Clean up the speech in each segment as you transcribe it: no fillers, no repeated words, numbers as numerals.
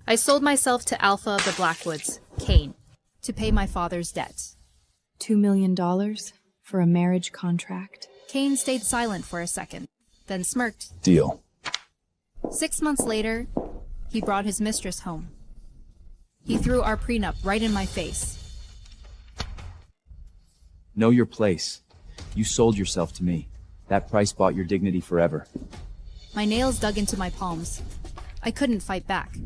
I sold myself to Alpha of the Blackwoods, Kane, to pay my father's debt. $2 million for a marriage contract. Kane stayed silent for a second, then smirked. Deal. 6 months later, he brought his mistress home. He threw our prenup right in my face. Know your place. You sold yourself to me. That price bought your dignity forever. My nails dug into my palms. I couldn't fight back.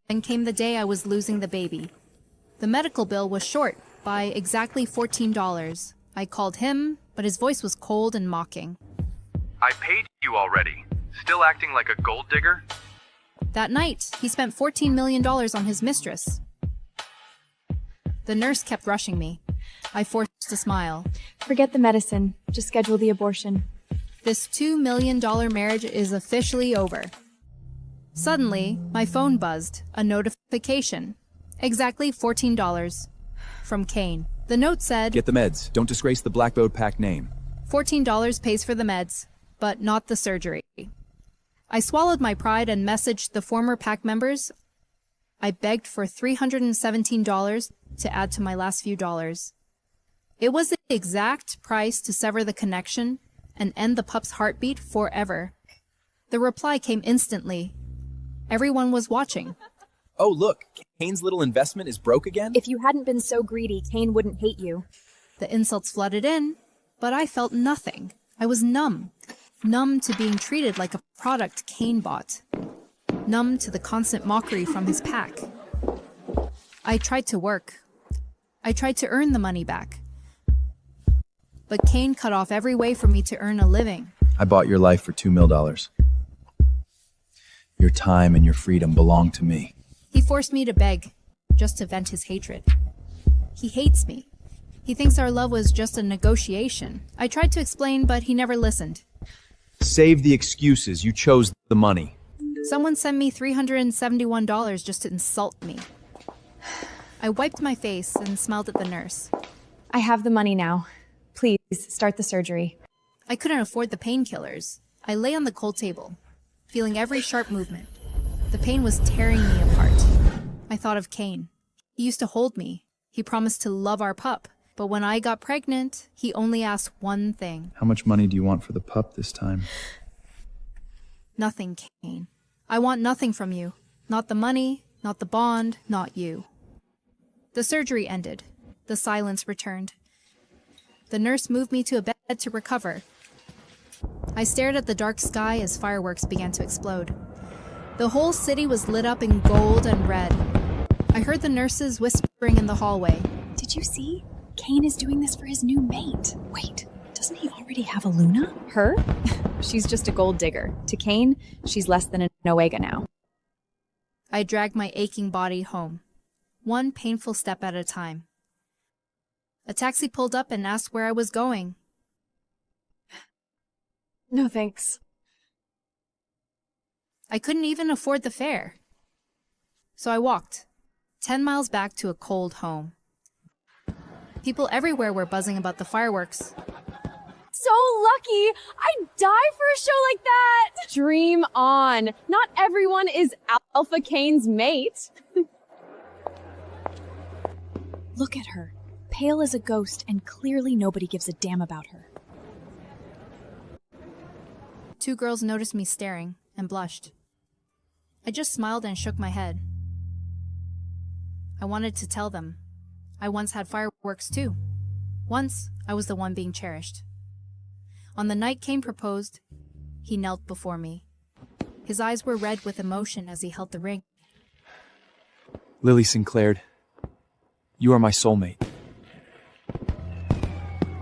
Then came the day I was losing the baby. The medical bill was short by exactly $14. I called him, but his voice was cold and mocking. I paid you already. Still acting like a gold digger? That night, he spent $14 million on his mistress. The nurse kept rushing me. I forced a smile. Forget the medicine. Just schedule the abortion. This $2 million marriage is officially over. Suddenly, my phone buzzed. A notification. Exactly $14. From Kane. The note said, Get the meds. Don't disgrace the Black Boat Pack name. $14 pays for the meds, but not the surgery. I swallowed my pride and messaged the former pack members. I begged for $317 to add to my last few dollars. It was the exact price to sever the connection and end the pup's heartbeat forever. The reply came instantly. Everyone was watching. Oh, look. Kane's little investment is broke again? If you hadn't been so greedy, Kane wouldn't hate you. The insults flooded in, but I felt nothing. I was numb. Numb to being treated like a product Kane bought. Numb to the constant mockery from his pack. I tried to work. I tried to earn the money back. But Kane cut off every way for me to earn a living. I bought your life for $2 million. Your time and your freedom belong to me. He forced me to beg, just to vent his hatred. He hates me. He thinks our love was just a negotiation. I tried to explain, but he never listened. Save the excuses. You chose the money. Someone sent me $371 just to insult me. I wiped my face and smiled at the nurse. I have the money now. Please, start the surgery. I couldn't afford the painkillers. I lay on the cold table, feeling every sharp movement. The pain was tearing me apart. I thought of Kane. He used to hold me. He promised to love our pup. But when I got pregnant, he only asked one thing. How much money do you want for the pup this time? Nothing, Kane. I want nothing from you. Not the money, not the bond, not you. The surgery ended. The silence returned. The nurse moved me to a bed to recover. I stared at the dark sky as fireworks began to explode. The whole city was lit up in gold and red. I heard the nurses whispering in the hallway. Did you see? Kane is doing this for his new mate. Wait, doesn't he already have a Luna? Her? She's just a gold digger. To Kane, she's less than an Omega now. I dragged my aching body home, one painful step at a time. A taxi pulled up and asked where I was going. No thanks. I couldn't even afford the fare. So I walked, 10 miles back to a cold home. People everywhere were buzzing about the fireworks. So lucky! I'd die for a show like that! Dream on! Not everyone is Alpha Kane's mate. Look at her. Pale as a ghost, and clearly nobody gives a damn about her. 2 girls noticed me staring and blushed. I just smiled and shook my head. I wanted to tell them. I once had fireworks too. Once, I was the one being cherished. On the night Kane proposed, he knelt before me. His eyes were red with emotion as he held the ring. Lily Sinclair, you are my soulmate.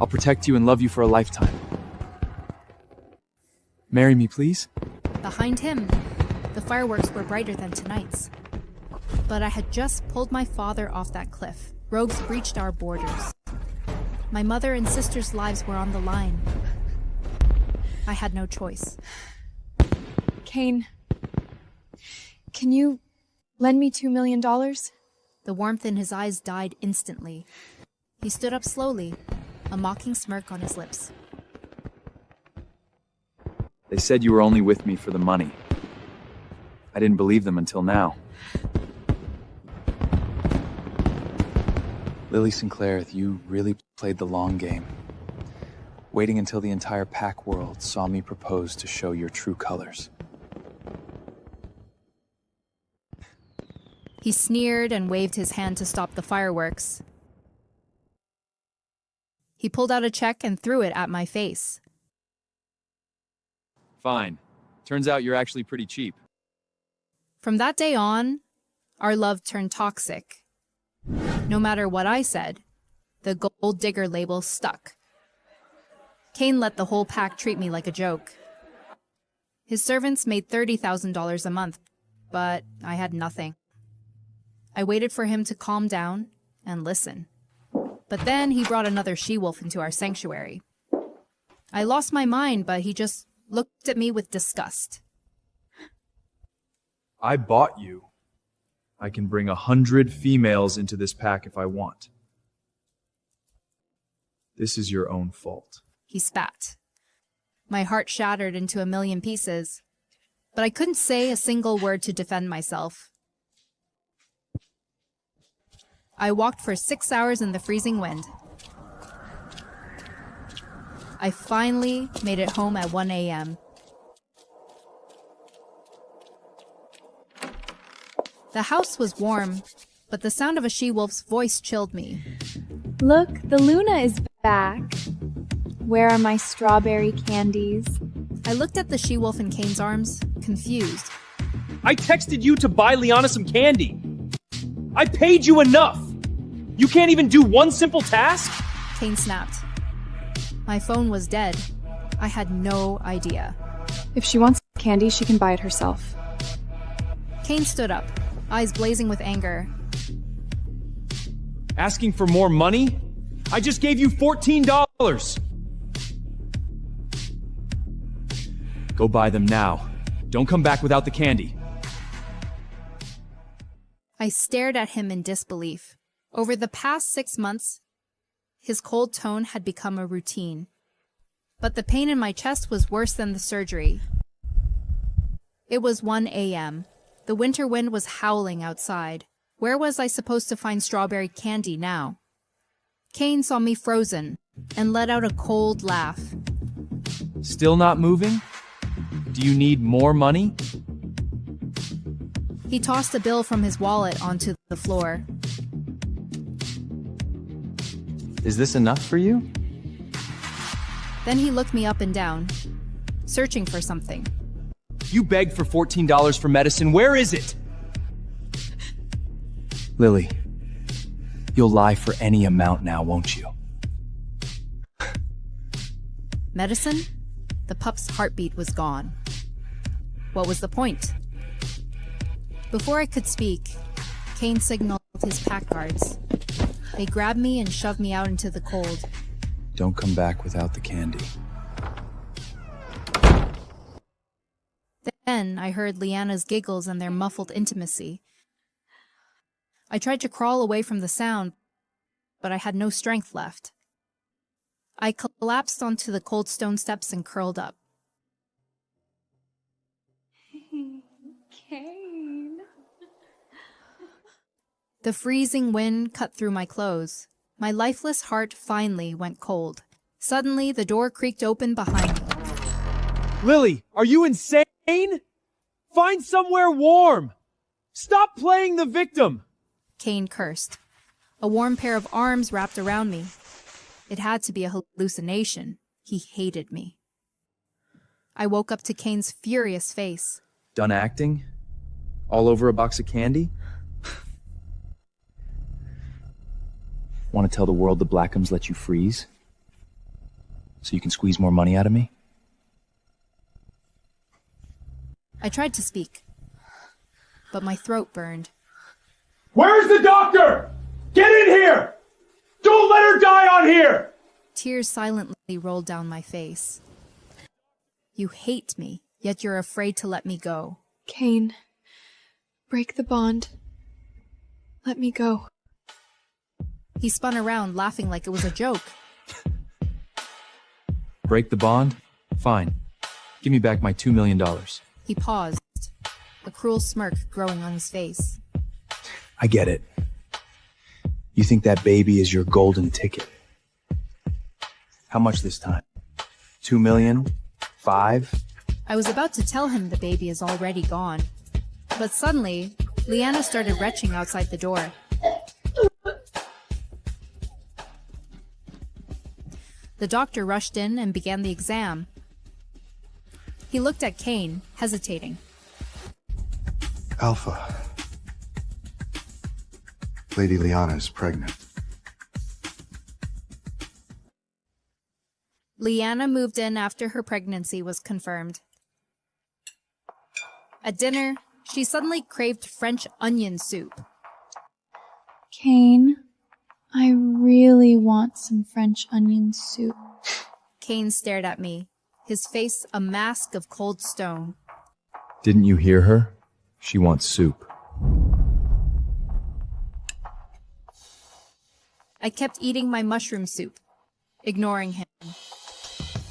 I'll protect you and love you for a lifetime. Marry me, please? Behind him, the fireworks were brighter than tonight's. But I had just pulled my father off that cliff. Rogues breached our borders. My mother and sister's lives were on the line. I had no choice. Kane, can you lend me $2 million? The warmth in his eyes died instantly. He stood up slowly, a mocking smirk on his lips. They said you were only with me for the money. I didn't believe them until now. Lily Sinclair, you really played the long game. Waiting until the entire pack world saw me propose to show your true colors. He sneered and waved his hand to stop the fireworks. He pulled out a check and threw it at my face. Fine. Turns out you're actually pretty cheap. From that day on, our love turned toxic. No matter what I said, the gold digger label stuck. Kane let the whole pack treat me like a joke. His servants made $30,000 a month, but I had nothing. I waited for him to calm down and listen. But then he brought another she-wolf into our sanctuary. I lost my mind, but he just looked at me with disgust. I bought you. I can bring 100 females into this pack if I want. This is your own fault. He spat. My heart shattered into a million pieces, but I couldn't say a single word to defend myself. I walked for 6 hours in the freezing wind. I finally made it home at 1 a.m. The house was warm, but the sound of a she-wolf's voice chilled me. Look, the Luna is back. Where are my strawberry candies? I looked at the she-wolf in Kane's arms, confused. I texted you to buy Liana some candy. I paid you enough. You can't even do one simple task? Kane snapped. My phone was dead. I had no idea. If she wants candy, she can buy it herself. Kane stood up, eyes blazing with anger. Asking for more money? I just gave you $14. Go buy them now. Don't come back without the candy. I stared at him in disbelief. Over the past 6 months, his cold tone had become a routine. But the pain in my chest was worse than the surgery. It was 1 a.m. The winter wind was howling outside. Where was I supposed to find strawberry candy now? Kane saw me frozen and let out a cold laugh. Still not moving? Do you need more money? He tossed a bill from his wallet onto the floor. Is this enough for you? Then he looked me up and down, searching for something. You begged for $14 for medicine. Where is it? Lily, you'll lie for any amount now, won't you? Medicine? The pup's heartbeat was gone. What was the point? Before I could speak, Kane signaled his pack guards. They grabbed me and shoved me out into the cold. Don't come back without the candy. Then I heard Liana's giggles and their muffled intimacy. I tried to crawl away from the sound, but I had no strength left. I collapsed onto the cold stone steps and curled up. Kane. The freezing wind cut through my clothes. My lifeless heart finally went cold. Suddenly, the door creaked open behind me. Lily, are you insane? Find somewhere warm. Stop playing the victim. Kane cursed. A warm pair of arms wrapped around me. It had to be a hallucination. He hated me. I woke up to Kane's furious face. Done acting? All over a box of candy? Want to tell the world the Blackhams let you freeze? So you can squeeze more money out of me? I tried to speak, but my throat burned. Where's the doctor? Get in here! Don't let her die on here! Tears silently rolled down my face. You hate me, yet you're afraid to let me go. Kane, break the bond. Let me go. He spun around, laughing like it was a joke. Break the bond? Fine. Give me back my $2 million. He paused. a cruel smirk growing on his face. I get it. You think that baby is your golden ticket. How much this time? 2 million? 5? I was about to tell him the baby is already gone. But suddenly, Leanna started retching outside the door. The doctor rushed in and began the exam. He looked at Kane, hesitating. Alpha. Lady Liana is pregnant. Leanna moved in after her pregnancy was confirmed. At dinner, she suddenly craved French onion soup. Kane, I really want some French onion soup. Kane stared at me, his face a mask of cold stone. Didn't you hear her? She wants soup. I kept eating my mushroom soup, ignoring him.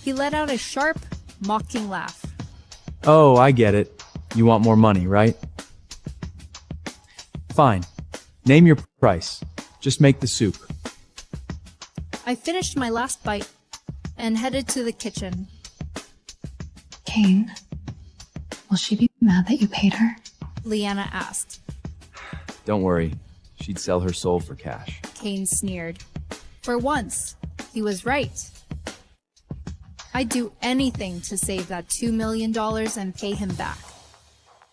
He let out a sharp, mocking laugh. Oh, I get it. You want more money, right? Fine. Name your price. Just make the soup. I finished my last bite and headed to the kitchen. Kane, will she be mad that you paid her? Leanna asked. Don't worry. She'd sell her soul for cash. Kane sneered. For once, he was right. I'd do anything to save that $2 million and pay him back.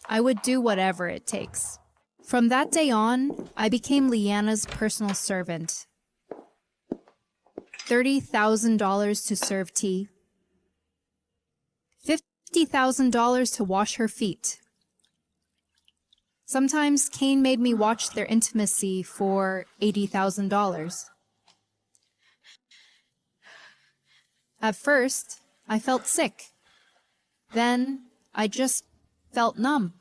I would do whatever it takes. From that day on, I became Leanna's personal servant. $30,000 to serve tea. $50,000 to wash her feet. Sometimes Kane made me watch their intimacy for $80,000. At first, I felt sick. Then, I just felt numb.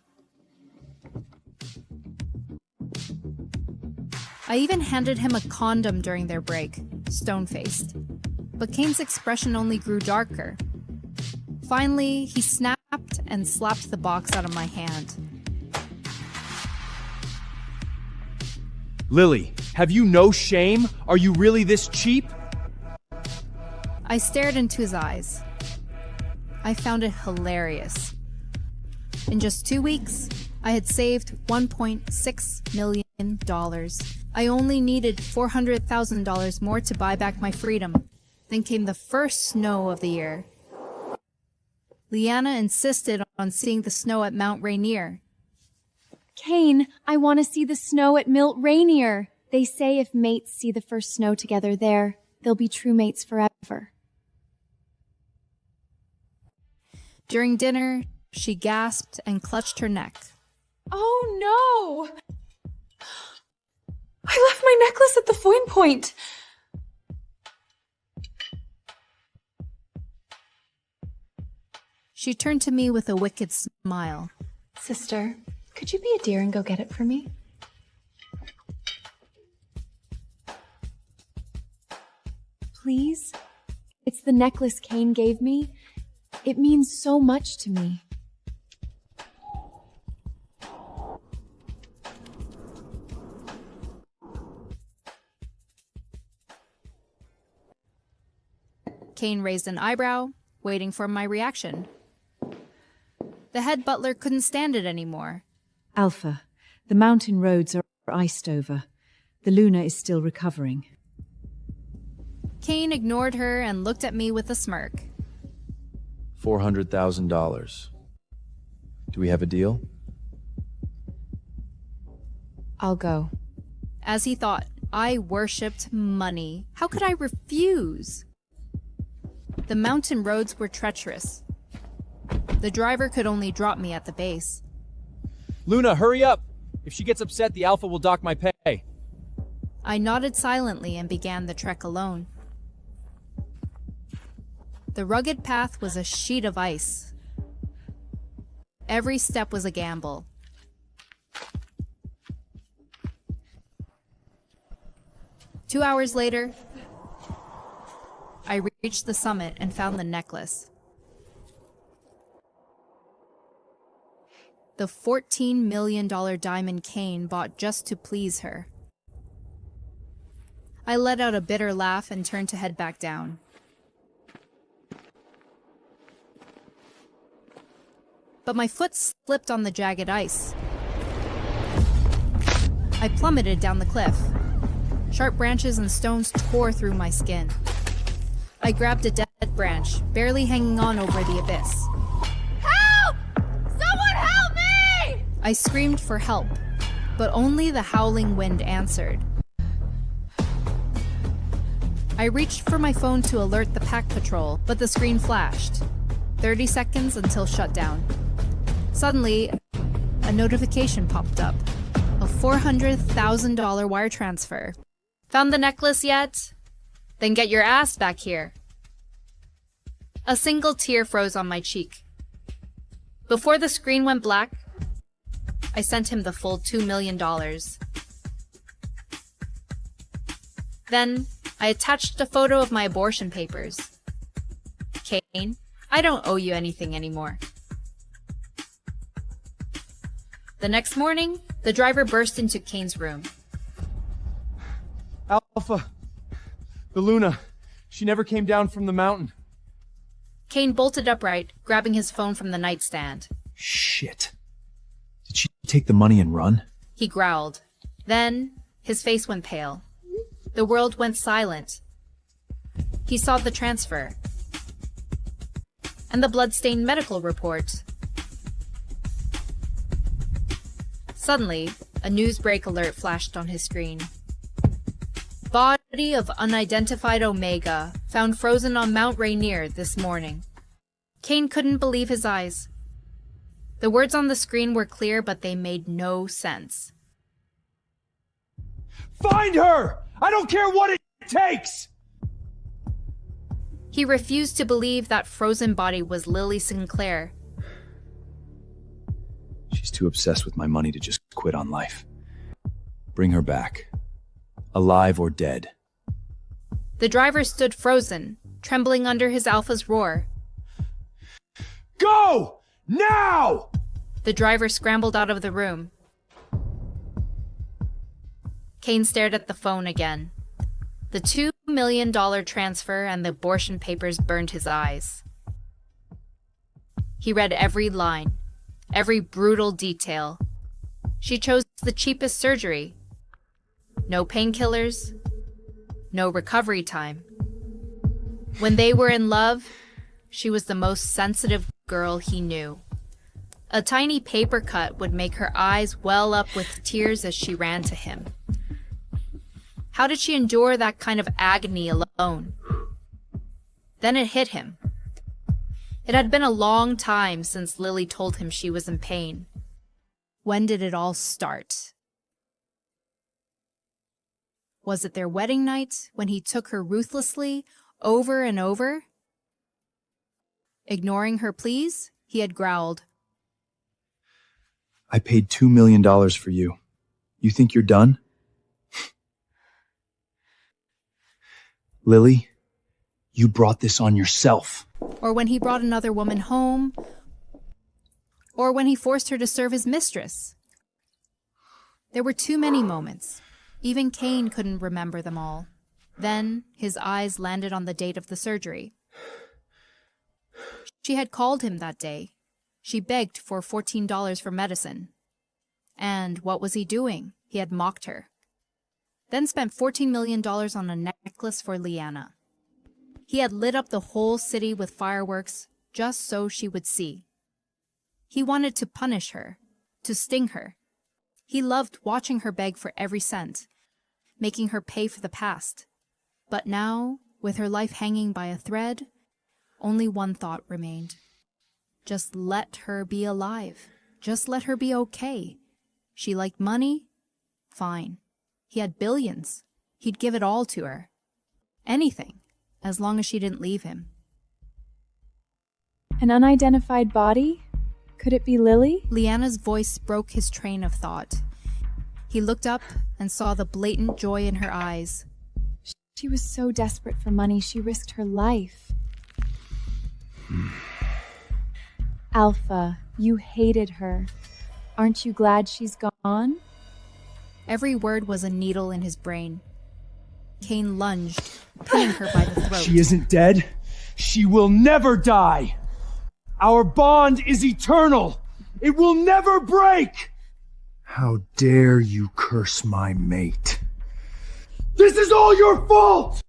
I even handed him a condom during their break, stone-faced. But Kane's expression only grew darker. Finally, he snapped and slapped the box out of my hand. Lily, have you no shame? Are you really this cheap? I stared into his eyes. I found it hilarious. In just 2 weeks, I had saved $1.6 million. I only needed $400,000 more to buy back my freedom. Then came the first snow of the year. Leanna insisted on seeing the snow at Mount Rainier. Kane, I want to see the snow at Milt Rainier. They say if mates see the first snow together there, they'll be true mates forever. During dinner, she gasped and clutched her neck. Oh no! I left my necklace at the Foyne Point. She turned to me with a wicked smile. Sister, could you be a dear and go get it for me? Please? It's the necklace Kane gave me. It means so much to me. Kane raised an eyebrow, waiting for my reaction. The head butler couldn't stand it anymore. Alpha, the mountain roads are iced over. The Luna is still recovering. Kane ignored her and looked at me with a smirk. $400,000. Do we have a deal? I'll go. As he thought, I worshipped money. How could I refuse? The mountain roads were treacherous. The driver could only drop me at the base. Luna, hurry up! If she gets upset, the Alpha will dock my pay. I nodded silently and began the trek alone. The rugged path was a sheet of ice. Every step was a gamble. Two hours later, I reached the summit and found the necklace. the $14 million diamond Kane bought just to please her. I let out a bitter laugh and turned to head back down. But my foot slipped on the jagged ice. I plummeted down the cliff. Sharp branches and stones tore through my skin. I grabbed a dead branch, barely hanging on over the abyss. Help! Someone help me! I screamed for help, but only the howling wind answered. I reached for my phone to alert the pack patrol, but the screen flashed. 30 seconds until shutdown. Suddenly, a notification popped up. A $400,000 wire transfer. Found the necklace yet? Then get your ass back here. A single tear froze on my cheek. Before the screen went black, I sent him the full $2 million. Then, I attached a photo of my abortion papers. Kane, I don't owe you anything anymore. The next morning, the driver burst into Kane's room. Alpha, the Luna, she never came down from the mountain. Kane bolted upright, grabbing his phone from the nightstand. Shit. Did she take the money and run? He growled. Then, his face went pale. The world went silent. He saw the transfer. And the blood-stained medical report. Suddenly, a newsbreak alert flashed on his screen. Body of unidentified Omega found frozen on Mount Rainier this morning. Kane couldn't believe his eyes. The words on the screen were clear, but they made no sense. Find her! I don't care what it takes! He refused to believe that frozen body was Lily Sinclair. She's too obsessed with my money to just quit on life. Bring her back. Alive or dead. The driver stood frozen, trembling under his Alpha's roar. Go! Now! The driver scrambled out of the room. Kane stared at the phone again. The $2 million transfer and the abortion papers burned his eyes. He read every line, every brutal detail. She chose the cheapest surgery. No painkillers, no recovery time. When they were in love, she was the most sensitive girl he knew. A tiny paper cut would make her eyes well up with tears as she ran to him. How did she endure that kind of agony alone? Then it hit him. It had been a long time since Lily told him she was in pain. When did it all start? Was it their wedding night when he took her ruthlessly over and over? Ignoring her pleas, he had growled. I paid $2 million for you. You think you're done? Lily, you brought this on yourself. Or when he brought another woman home. Or when he forced her to serve his mistress. There were too many moments. Even Kane couldn't remember them all. Then his eyes landed on the date of the surgery. She had called him that day. She begged for $14 for medicine. And what was he doing? He had mocked her. Then spent $14 million on a necklace for Liana. He had lit up the whole city with fireworks just so she would see. He wanted to punish her, to sting her. He loved watching her beg for every cent, making her pay for the past. But now, with her life hanging by a thread, only one thought remained. Just let her be alive. Just let her be okay. She liked money? Fine. He had billions. He'd give it all to her. Anything, as long as she didn't leave him. An unidentified body? Could it be Lily? Liana's voice broke his train of thought. He looked up and saw the blatant joy in her eyes. She was so desperate for money, she risked her life. Alpha, you hated her. Aren't you glad she's gone? Every word was a needle in his brain. Kane lunged, pinning her by the throat. She isn't dead. She will never die. Our bond is eternal. It will never break. How dare you curse my mate? This is all your fault!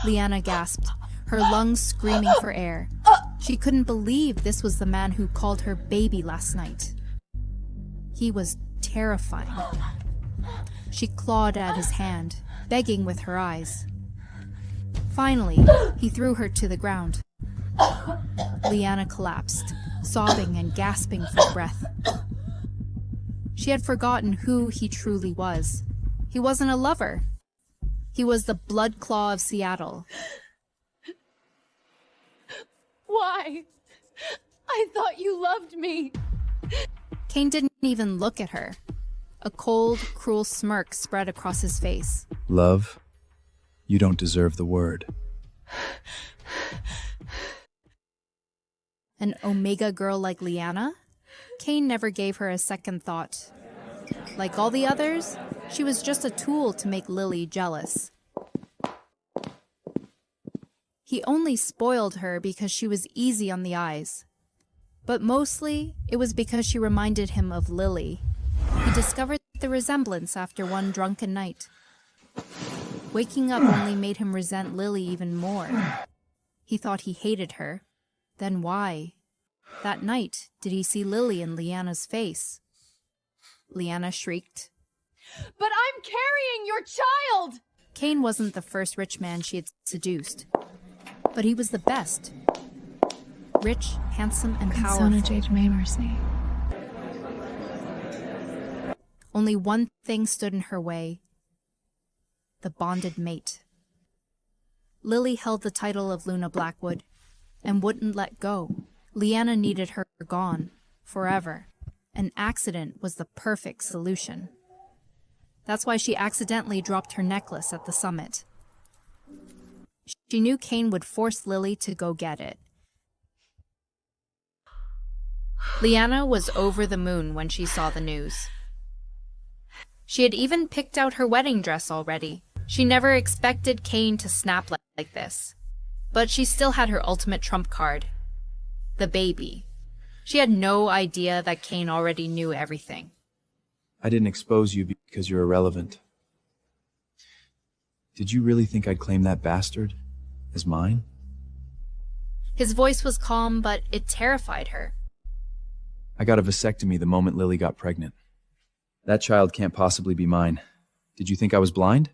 Liana gasped, her lungs screaming for air. She couldn't believe this was the man who called her baby last night. He was terrifying. She clawed at his hand, begging with her eyes. Finally, he threw her to the ground. Liana collapsed, sobbing and gasping for breath. She had forgotten who he truly was. He wasn't a lover. He was the blood claw of Seattle. Why? I thought you loved me. Kane didn't even look at her. A cold, cruel smirk spread across his face. Love, you don't deserve the word. An Omega girl like Liana? Kane never gave her a second thought. Like all the others, she was just a tool to make Lily jealous. He only spoiled her because she was easy on the eyes. But mostly, it was because she reminded him of Lily. He discovered the resemblance after one drunken night. Waking up only made him resent Lily even more. He thought he hated her. Then why? That night, did he see Lily in Liana's face? Liana shrieked. But I'm carrying your child! Kane wasn't the first rich man she had seduced, but he was the best. Rich, handsome, and powerful. Mercy. Only one thing stood in her way. The bonded mate. Lily held the title of Luna Blackwood and wouldn't let go. Liana needed her gone, forever. An accident was the perfect solution. That's why she accidentally dropped her necklace at the summit. She knew Kane would force Lily to go get it. Liana was over the moon when she saw the news. She had even picked out her wedding dress already. She never expected Kane to snap like this. But she still had her ultimate trump card. The baby. She had no idea that Kane already knew everything. I didn't expose you because you're irrelevant. Did you really think I'd claim that bastard as mine? His voice was calm, but it terrified her. I got a vasectomy the moment Lily got pregnant. That child can't possibly be mine. Did you think I was blind?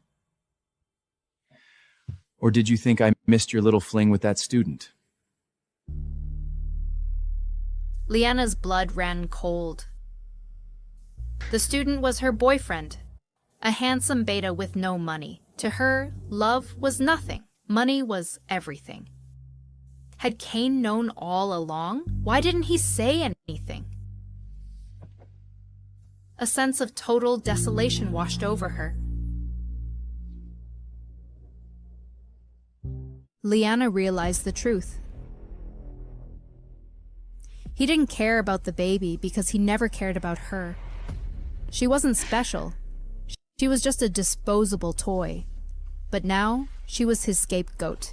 Or did you think I missed your little fling with that student? Liana's blood ran cold. The student was her boyfriend, a handsome beta with no money. To her, love was nothing. Money was everything. Had Kane known all along? Why didn't he say anything? A sense of total desolation washed over her. Liana realized the truth. He didn't care about the baby because he never cared about her. She wasn't special. She was just a disposable toy. But now, she was his scapegoat.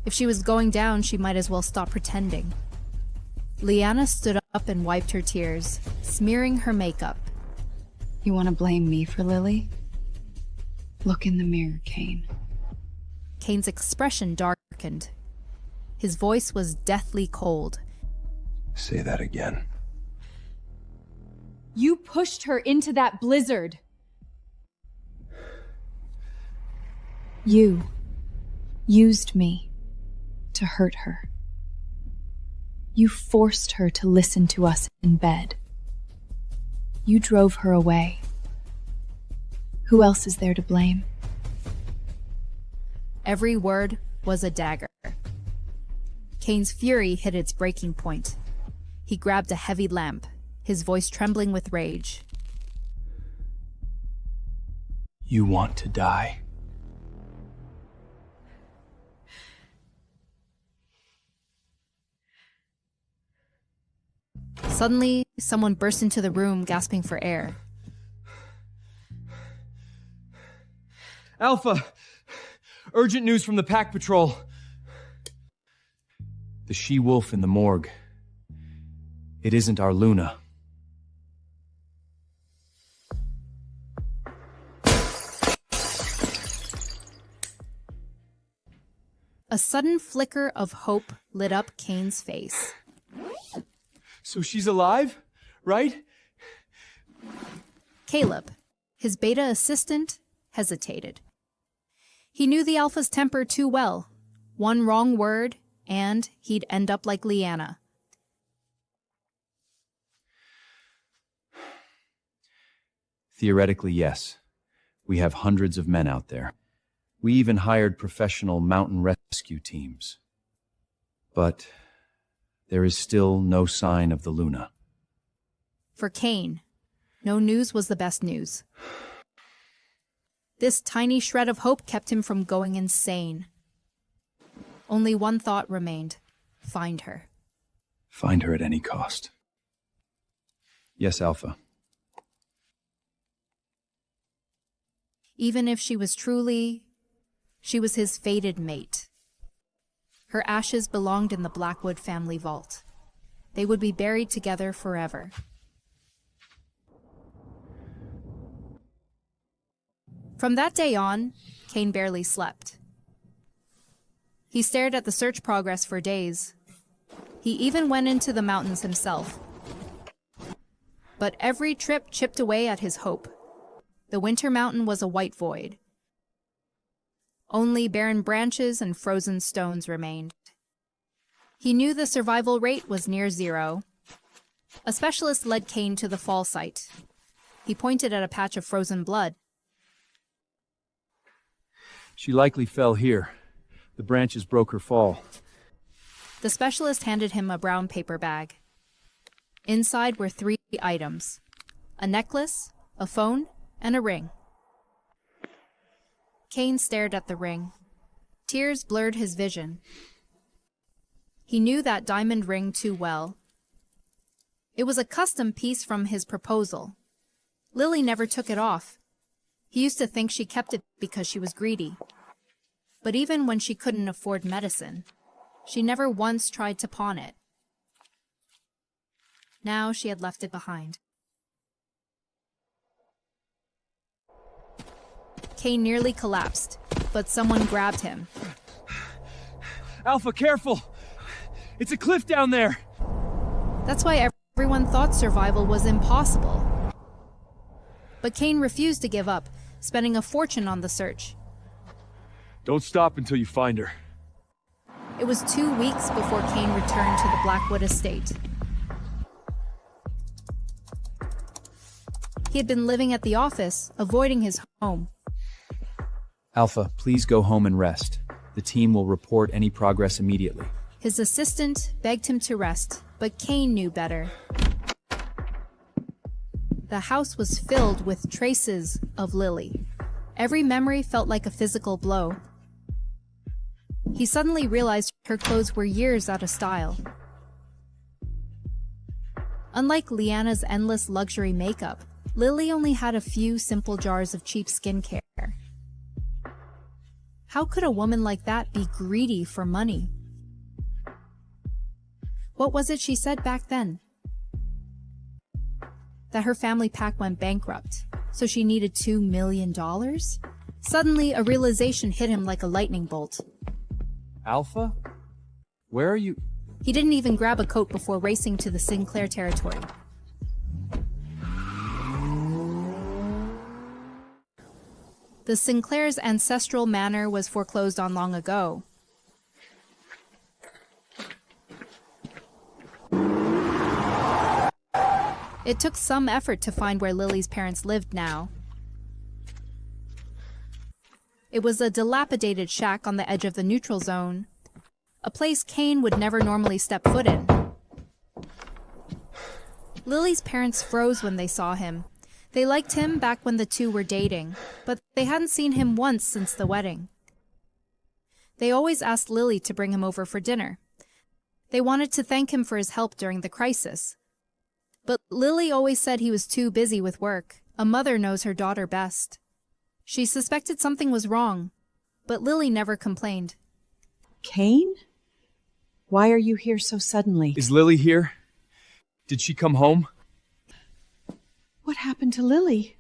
If she was going down, she might as well stop pretending. Liana stood up and wiped her tears, smearing her makeup. You want to blame me for Lily? Look in the mirror, Kane. Kane's expression darkened. His voice was deathly cold. Say that again. You pushed her into that blizzard. You used me to hurt her. You forced her to listen to us in bed. You drove her away. Who else is there to blame? Every word was a dagger. Kane's fury hit its breaking point. He grabbed a heavy lamp, his voice trembling with rage. You want to die? Suddenly, someone burst into the room, gasping for air. Alpha! Urgent news from the Pack Patrol. The she-wolf in the morgue. It isn't our Luna. A sudden flicker of hope lit up Kane's face. So she's alive, right? Caleb, his beta assistant, hesitated. He knew the Alpha's temper too well. One wrong word, and he'd end up like Liana. Theoretically, yes. We have hundreds of men out there. We even hired professional mountain rescue teams. But there is still no sign of the Luna. For Kane, no news was the best news. This tiny shred of hope kept him from going insane. Only one thought remained: find her. Find her at any cost. Yes, Alpha. Even if she was his fated mate. Her ashes belonged in the Blackwood family vault. They would be buried together forever. From that day on, Kane barely slept. He stared at the search progress for days. He even went into the mountains himself. But every trip chipped away at his hope. The winter mountain was a white void. Only barren branches and frozen stones remained. He knew the survival rate was near zero. A specialist led Kane to the fall site. He pointed at a patch of frozen blood. She likely fell here. The branches broke her fall. The specialist handed him a brown paper bag. Inside were 3 items: a necklace, a phone, and a ring. Kane stared at the ring. Tears blurred his vision. He knew that diamond ring too well. It was a custom piece from his proposal. Lily never took it off. He used to think she kept it because she was greedy. But even when she couldn't afford medicine, she never once tried to pawn it. Now she had left it behind. Kane nearly collapsed, but someone grabbed him. Alpha, careful! It's a cliff down there! That's why everyone thought survival was impossible. But Kane refused to give up, spending a fortune on the search. Don't stop until you find her. It was 2 weeks before Kane returned to the Blackwood estate. He had been living at the office, avoiding his home. Alpha, please go home and rest. The team will report any progress immediately. His assistant begged him to rest, but Kane knew better. The house was filled with traces of Lily. Every memory felt like a physical blow. He suddenly realized her clothes were years out of style. Unlike Liana's endless luxury makeup, Lily only had a few simple jars of cheap skincare. How could a woman like that be greedy for money? What was it she said back then? That her family pack went bankrupt, so she needed $2 million? Suddenly, a realization hit him like a lightning bolt. Alpha? Where are you? He didn't even grab a coat before racing to the Sinclair territory. The Sinclair's ancestral manor was foreclosed on long ago. It took some effort to find where Lily's parents lived now. It was a dilapidated shack on the edge of the neutral zone, a place Kane would never normally step foot in. Lily's parents froze when they saw him. They liked him back when the two were dating, but they hadn't seen him once since the wedding. They always asked Lily to bring him over for dinner. They wanted to thank him for his help during the crisis. But Lily always said he was too busy with work. A mother knows her daughter best. She suspected something was wrong, but Lily never complained. Kane? Why are you here so suddenly? Is Lily here? Did she come home? What happened to Lily?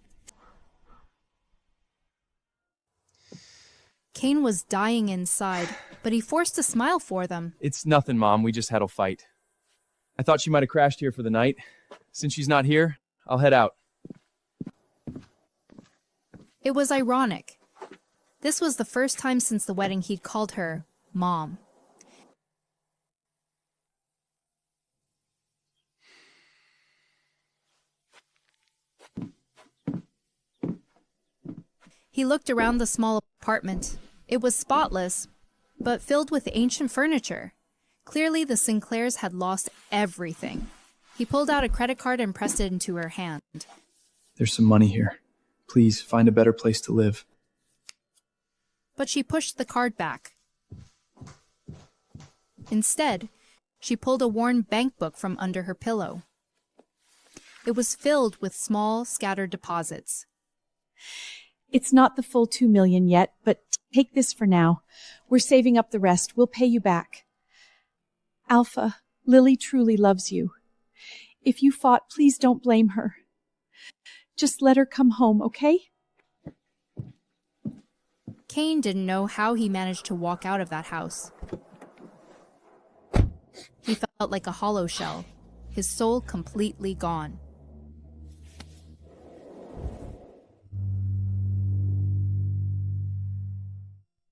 Kane was dying inside, but he forced a smile for them. It's nothing, Mom. We just had a fight. I thought she might have crashed here for the night. Since she's not here, I'll head out. It was ironic. This was the first time since the wedding he'd called her Mom. He looked around the small apartment. It was spotless, but filled with ancient furniture. Clearly, the Sinclairs had lost everything. He pulled out a credit card and pressed it into her hand. There's some money here. Please, find a better place to live. But she pushed the card back. Instead, she pulled a worn bank book from under her pillow. It was filled with small, scattered deposits. It's not the full 2 million yet, but take this for now. We're saving up the rest. We'll pay you back. Alpha, Lily truly loves you. If you fought, please don't blame her. Just let her come home, okay? Kane didn't know how he managed to walk out of that house. He felt like a hollow shell, his soul completely gone.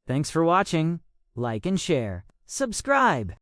Thanks for watching. Like and share. Subscribe.